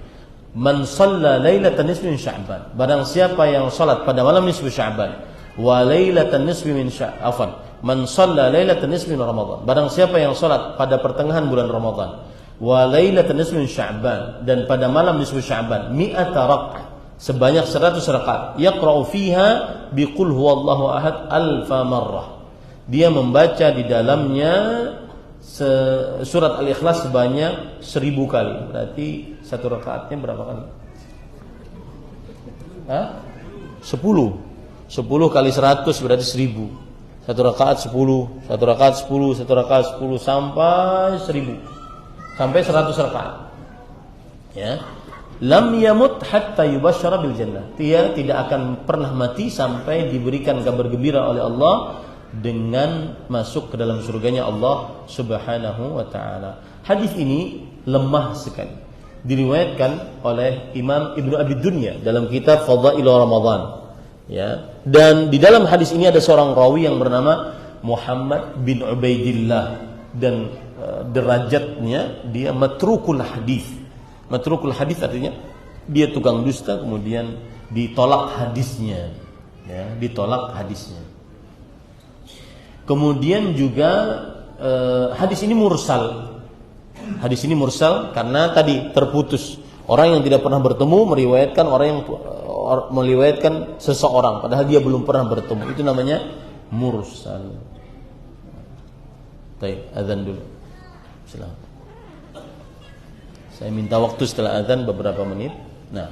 A: Man shalla lailatan nisfi min Sya'ban, barang siapa yang salat pada malam nisfu Sya'ban, wa lailatan nisfi min Sya'ban, Man shalla lailatan nisfi min Ramadan. Barang siapa yang salat pada pertengahan bulan Ramadan, wa lailatan nisfi min Sya'ban, dan pada malam nisfu Sya'ban, mi'ata rak'ah, sebanyak 100 rakaat, yaqra'u fiha biqul huwallahu ahad alfa marrah. Dia membaca di dalamnya surat Al-Ikhlas sebanyak 1000 kali. Berarti satu rakaatnya berapa kali? 10 kali 100 berarti 1000. Satu rakaat 10, satu rakaat 10, satu rakaat 10 sampai 1000. Sampai 100 rakaat. Ya. Lam yamut hatta yubasyara bil jannah. Dia tidak akan pernah mati sampai diberikan kabar gembira oleh Allah dengan masuk ke dalam surganya Allah Subhanahu wa taala. Hadis ini lemah sekali. Diriwayatkan oleh Imam Ibnu Abi Dunya dalam kitab Fadhailur Ramadan. Ya, dan di dalam hadis ini ada seorang rawi yang bernama Muhammad bin Ubaidillah, dan derajatnya dia matrukul hadis. Matrukul hadis artinya dia tukang dusta, kemudian ditolak hadisnya, ya, ditolak hadisnya. Kemudian juga hadis ini mursal. Hadis ini mursal karena tadi terputus. Orang yang tidak pernah bertemu meriwayatkan meriwayatkan seseorang padahal dia belum pernah bertemu. Itu namanya mursal. Baik, azan dulu. Silakan. Saya minta waktu setelah azan beberapa menit. Nah,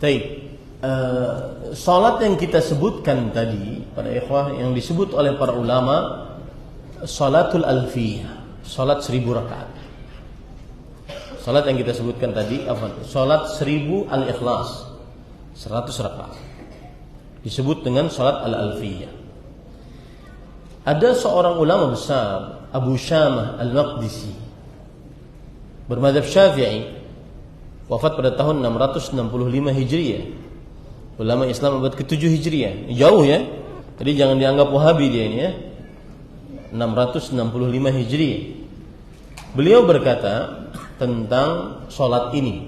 A: Baik. Salat yang kita sebutkan tadi pada ikhwah yang disebut oleh para ulama salatul alfiyah, salat 1000 rakaat. Salat yang kita sebutkan tadi apa? Salat 1000 al-ikhlas, 100 rakaat. Disebut dengan salat al-alfiyah. Ada seorang ulama besar, Abu Syamah Al-Maqdisi, bermadzhab Syafi'i, wafat pada tahun 665 Hijriah. Ulama Islam abad ke-7 Hijriah. Jauh ya. Jadi jangan dianggap Wahabi dia ini ya. 665 Hijriah. Beliau berkata tentang salat ini.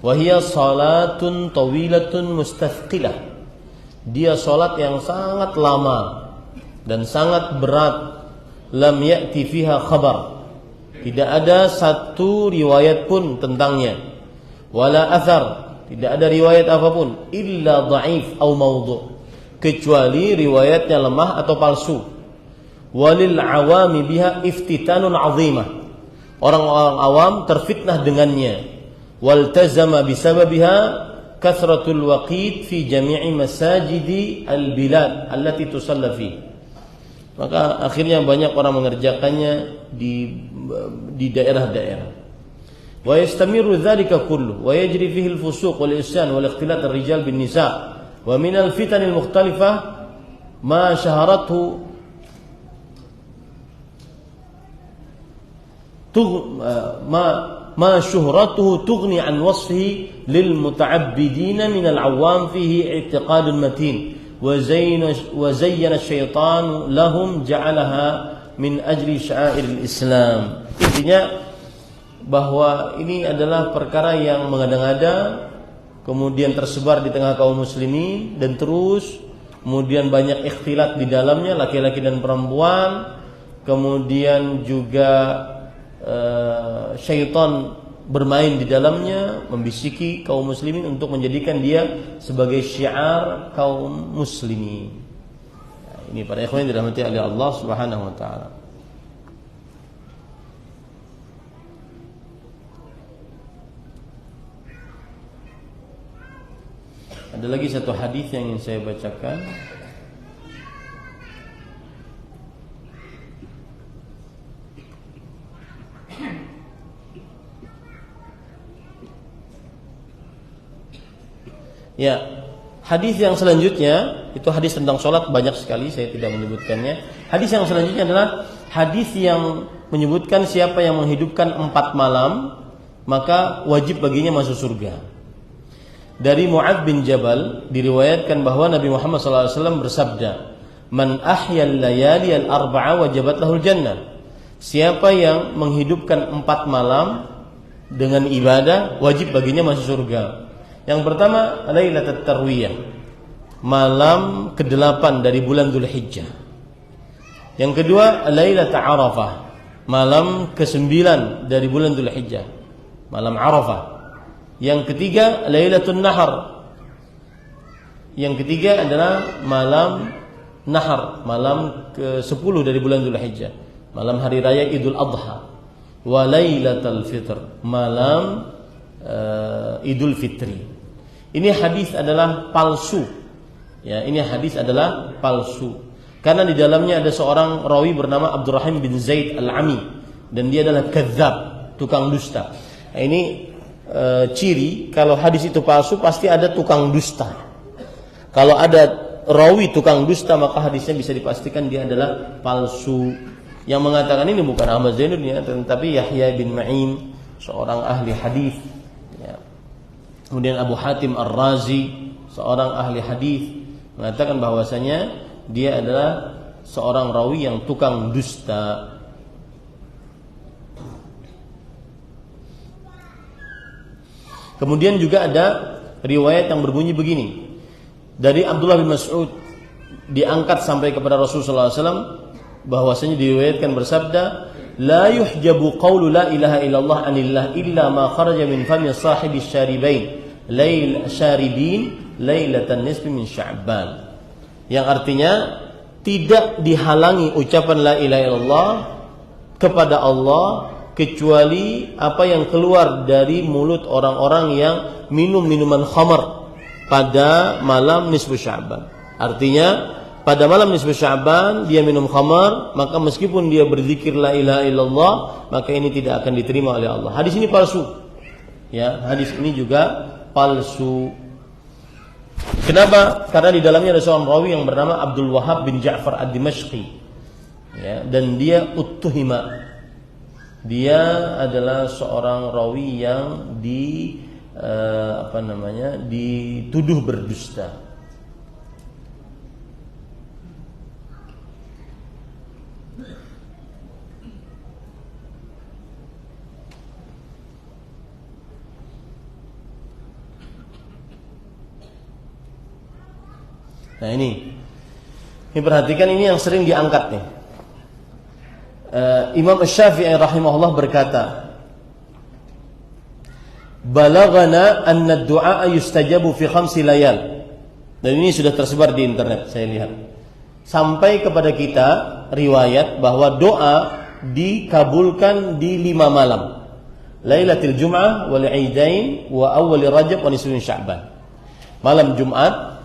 A: Wa hiya salatun tawilatun mustathqilah. Dia salat yang sangat lama dan sangat berat. Lam ya'ti fiha khabar. Tidak ada satu riwayat pun tentangnya. Wala athar. Tidak ada riwayat apapun illa dhaif atau maudhu, kecuali riwayatnya lemah atau palsu. Walil awami biha iftitanun azimah. Orang-orang awam terfitnah dengannya. Waltazama bisababiha kathratul waqit fi jami'i masajidi al-bilad allati tusalla fi. Maka akhirnya banyak orang mengerjakannya di daerah-daerah. Wa yastamiru dzalika kullu wa yajri fihi al-fusuq wal isyan wal ikhtilat ar-rijal bin nisa wa min al-fitan al-mukhtalifah ma shaharathu ma shuhratuhu tughni an wasfihi lil muta'abbidin min al-'awam fihi i'tiqadun matin wa zayyana asy-syaitanu lahum ja'alaha min ajli sya'air al-islam. Intinya bahwa ini adalah perkara yang mengada-ngada, kemudian tersebar di tengah kaum muslimin, dan terus kemudian banyak ikhtilat di dalamnya, laki-laki dan perempuan. Kemudian juga syaitan bermain di dalamnya, membisiki kaum muslimin untuk menjadikan dia sebagai syiar kaum muslimin. Ini para ikhwan yang dirahmati oleh Allah Subhanahu wa taala. Ada lagi satu hadis yang ingin saya bacakan. Ya, hadis yang selanjutnya itu hadis tentang sholat, banyak sekali, saya tidak menyebutkannya. Hadis yang selanjutnya adalah hadis yang menyebutkan siapa yang menghidupkan 4 malam maka wajib baginya masuk surga. Dari Mu'adz bin Jabal diriwayatkan bahwa Nabi Muhammad SAW bersabda, "Man ahyal layali al-arba'a wajabat lahul jannah." Siapa yang menghidupkan 4 malam dengan ibadah, wajib baginya masuk surga. Yang pertama, Lailatul Tarwiyah, malam ke-8 dari bulan Dzulhijjah. Yang kedua, Lailatul Arafah, malam ke-9 dari bulan Dzulhijjah, malam Arafah. Yang ketiga, Lailatul Nahar. Yang ketiga adalah malam Nahar, malam ke-10 dari bulan Dzulhijjah, malam hari raya Idul Adha. Wa Lailatul Fitr, malam Idul Fitri. Ini hadis adalah palsu. Ya, ini hadis adalah palsu. Karena di dalamnya ada seorang rawi bernama Abdurrahim bin Zaid Al-Ami, dan dia adalah kadzab, tukang dusta. Nah, ini ciri kalau hadis itu palsu, pasti ada tukang dusta. Kalau ada rawi tukang dusta, maka hadisnya bisa dipastikan dia adalah palsu. Yang mengatakan ini bukan Ahmad Zainuddin ya, tetapi Yahya bin Ma'in, seorang ahli hadis ya. Kemudian Abu Hatim Ar-Razi, seorang ahli hadis, mengatakan bahwasanya dia adalah seorang rawi yang tukang dusta. Kemudian juga ada riwayat yang berbunyi begini. Dari Abdullah bin Mas'ud diangkat sampai kepada Rasulullah SAW, bahwasanya diriwayatkan bersabda, "La yuhjabu qawlu la ilaha illallah anillah illa ma kharaja min fami sahibi syaribain syaribin lailatan nisfi min Sya'ban." Yang artinya tidak dihalangi ucapan la ilaha illallah kepada Allah kecuali apa yang keluar dari mulut orang-orang yang minum minuman khamar pada malam nisfu Sya'ban. Artinya pada malam nisfu Sya'ban dia minum khamar, maka meskipun dia berzikir la ilaha illallah, maka ini tidak akan diterima oleh Allah. Hadis ini palsu. Ya, hadis ini juga palsu. Kenapa? Karena di dalamnya ada seorang rawi yang bernama Abdul Wahab bin Ja'far ad-Dimashqi. Ya, dan dia uttuhima. Dia adalah seorang rawi yang dituduh berdusta. Nah ini perhatikan, ini yang sering diangkat nih. Imam Asy-Syafi'i rahimahullah berkata, "Balaghana anna ad-du'a yustajabu fi 5 layal." Dan ini sudah tersebar di internet, saya lihat. Sampai kepada kita riwayat bahwa doa dikabulkan di 5 malam. Lailatul Jum'ah wal 'Aidain wa awwal Rajab wa nisfu Sya'ban. Malam Jumat,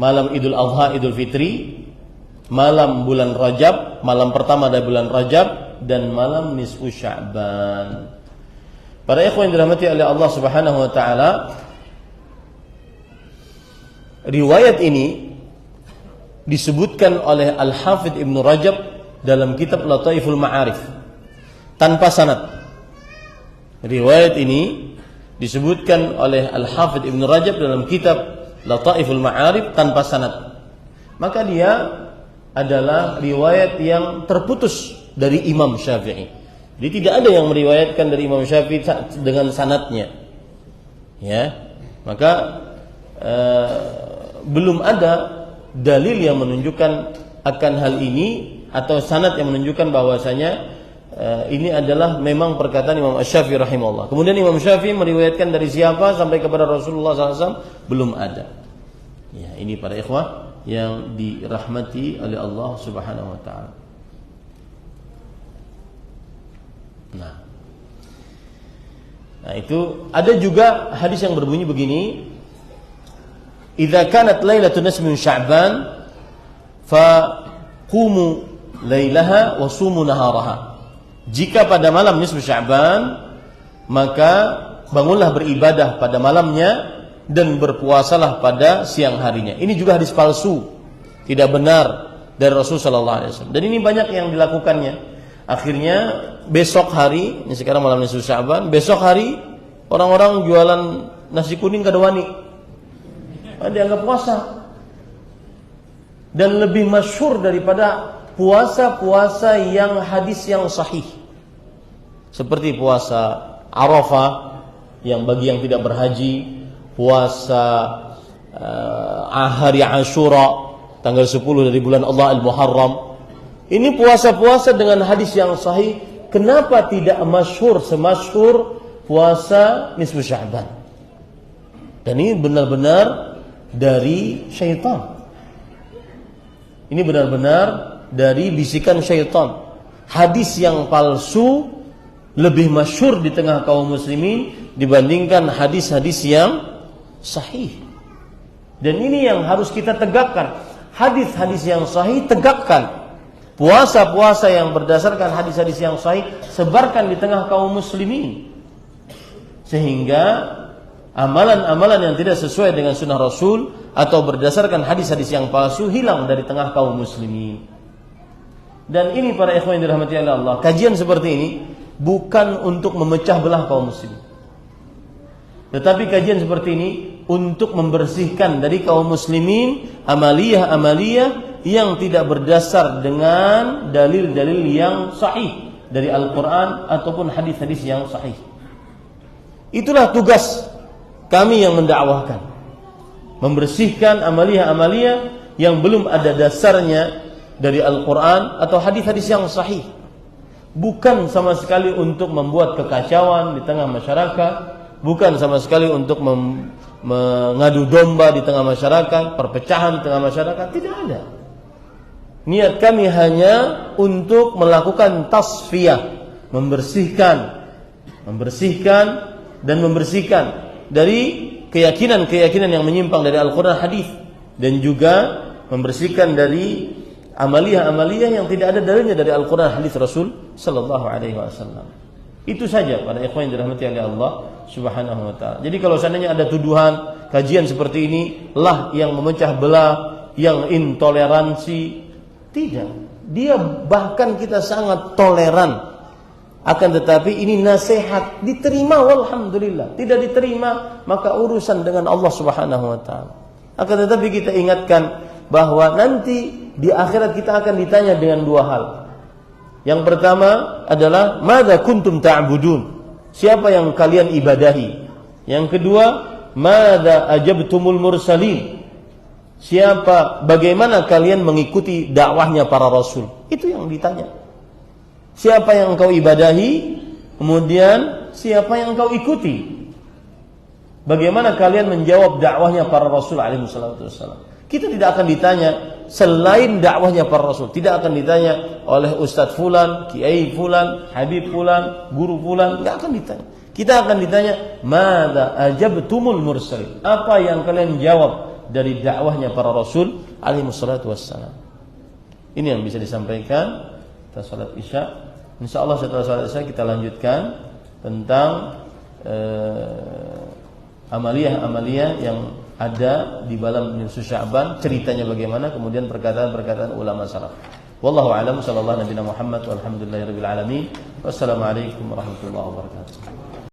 A: malam Idul Adha, Idul Fitri, malam bulan Rajab, malam pertama dari bulan Rajab, dan malam nisfu Sya'ban. Para ikhwan yang dirahmati oleh Allah Subhanahu wa taala, riwayat ini disebutkan oleh Al-Hafidz Ibnu Rajab dalam kitab Lataiful Ma'arif tanpa sanad. Riwayat ini disebutkan oleh Al-Hafidz Ibnu Rajab dalam kitab Lataiful Ma'arif tanpa sanad. Maka dia adalah riwayat yang terputus dari Imam Syafi'i. Jadi tidak ada yang meriwayatkan dari Imam Syafi'i dengan sanadnya. Ya. Maka belum ada dalil yang menunjukkan akan hal ini atau sanad yang menunjukkan bahwasanya ini adalah memang perkataan Imam Asy-Syafi'i rahimahullah. Kemudian Imam Syafi'i meriwayatkan dari siapa sampai kepada Rasulullah SAW, belum ada. Ya, ini para ikhwah yang dirahmati oleh Allah Subhanahu wa taala. Nah, itu ada juga hadis yang berbunyi begini, "Idza kanat lailatun nisfi min Sya'ban fa qumu lailaha wa sumu naharaha." Jika pada malam nisfu Sya'ban, maka bangunlah beribadah pada malamnya dan berpuasalah pada siang harinya. Ini juga hadis palsu, tidak benar dari Rasulullah sallallahu alaihi wasallam. Dan ini banyak yang dilakukannya. Akhirnya besok hari, ini sekarang malam nisfu Sya'ban, besok hari orang-orang jualan nasi kuning kadawani. Dianggap puasa. Dan lebih masyhur daripada puasa-puasa yang hadis yang sahih. Seperti puasa Arafah yang bagi yang tidak berhaji, puasa hari Asyura tanggal 10 dari bulan Allah Al-Muharram. Ini puasa-puasa dengan hadis yang sahih. Kenapa tidak masyhur semasyhur puasa nisfu Sya'ban? Dan ini benar-benar dari syaitan. Ini benar-benar dari bisikan syaitan. Hadis yang palsu lebih masyhur di tengah kaum muslimin dibandingkan hadis-hadis yang sahih. Dan ini yang harus kita tegakkan. Hadis-hadis yang sahih tegakkan. Puasa-puasa yang berdasarkan hadis-hadis yang sahih sebarkan di tengah kaum muslimin. Sehingga amalan-amalan yang tidak sesuai dengan sunnah Rasul atau berdasarkan hadis-hadis yang palsu hilang dari tengah kaum muslimin. Dan ini para ikhwan yang dirahmati oleh Allah, kajian seperti ini bukan untuk memecah belah kaum muslimin, tetapi kajian seperti ini untuk membersihkan dari kaum muslimin amaliyah-amaliyah yang tidak berdasar dengan dalil-dalil yang sahih dari Al-Quran ataupun hadis-hadis yang sahih. Itulah tugas kami yang mendakwahkan, membersihkan amaliyah-amaliyah yang belum ada dasarnya dari Al-Quran atau hadis-hadis yang sahih. Bukan sama sekali untuk membuat kekacauan di tengah masyarakat, bukan sama sekali untuk mengadu domba di tengah masyarakat, perpecahan di tengah masyarakat, tidak ada. Niat kami hanya untuk melakukan tasfiyah, membersihkan dan membersihkan dari keyakinan-keyakinan yang menyimpang dari Al-Quran hadis, dan juga membersihkan dari amaliyah-amaliyah yang tidak ada dalilnya dari Al-Quran hadis Rasul sallallahu alaihi wasallam. Itu saja para ikhwan yang dirahmati oleh Allah Subhanahu wa taala. Jadi kalau seandainya ada tuduhan kajian seperti ini lah yang memecah belah, yang intoleransi, tidak. Dia bahkan kita sangat toleran. Akan tetapi ini nasihat, diterima walhamdulillah, tidak diterima maka urusan dengan Allah Subhanahu wa taala. Akan tetapi kita ingatkan bahwa nanti di akhirat kita akan ditanya dengan dua hal. Yang pertama adalah madza kuntum ta'budun? Siapa yang kalian ibadahi? Yang kedua, madza ajabtumul mursalin? Bagaimana kalian mengikuti dakwahnya para rasul? Itu yang ditanya. Siapa yang engkau ibadahi? Kemudian siapa yang engkau ikuti? Bagaimana kalian menjawab dakwahnya para rasul alaihi salatu wassalam? Kita tidak akan ditanya selain dakwahnya para rasul. Tidak akan ditanya oleh Ustadz Fulan, Kiai Fulan, Habib Fulan, Guru Fulan. Tidak akan ditanya. Kita akan ditanya, madza ajabtumul mursalin? Apa yang kalian jawab dari dakwahnya para rasul alaihi salatu wassalam? Ini yang bisa disampaikan kita salat Isya. InsyaAllah setelah salat Isya kita lanjutkan tentang amaliyah-amaliyah yang ada di dalam nisfu Sya'ban, ceritanya bagaimana, kemudian perkataan-perkataan ulama salaf. Wallahu a'lam, sallallahu nabiyana Muhammad walhamdulillahirabbil alamin. Wassalamualaikum warahmatullahi wabarakatuh.